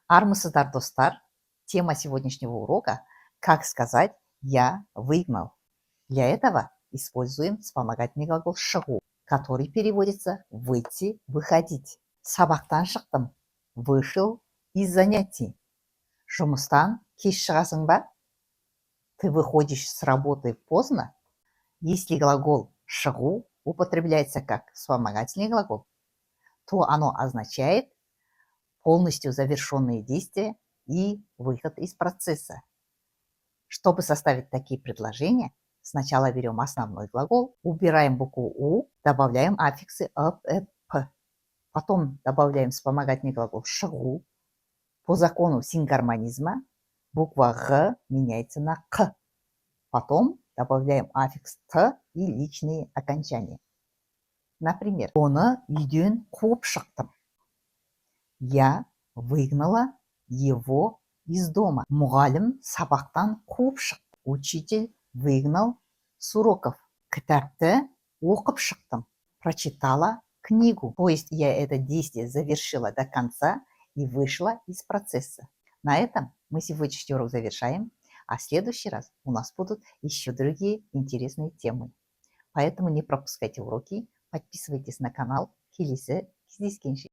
Армысыздар, достар. Тема сегодняшнего урока – как сказать «я выгнал». Для этого используем вспомогательный глагол «шығу», который переводится «выйти», «выходить». Сабақтан шықтым, вышел из занятий. Жұмыстан кеш шығасың ба? Ты выходишь с работы поздно? Если глагол «шығу» употребляется как вспомогательный глагол, то оно означает полностью завершенные действия и выход из процесса. Чтобы составить такие предложения, сначала берем основной глагол, убираем букву «у», добавляем аффиксы «ып», «эп», «п». Потом добавляем вспомогательный глагол «шығу». По закону сингармонизма буква «г» меняется на «к». Потом добавляем аффикс «т» и личные окончания. Например, «оны үйден қуып шықтым». Я выгнала его из дома. Мұғалім сабақтан қуып шықты. Учитель выгнал с уроков. Кітапты оқып шықтым. Прочитала книгу. То есть я это действие завершила до конца и вышла из процесса. На этом мы сегодняшний урок завершаем, а в следующий раз у нас будут еще другие интересные темы. Поэтому не пропускайте уроки, подписывайтесь на канал. Келесі кездескенше.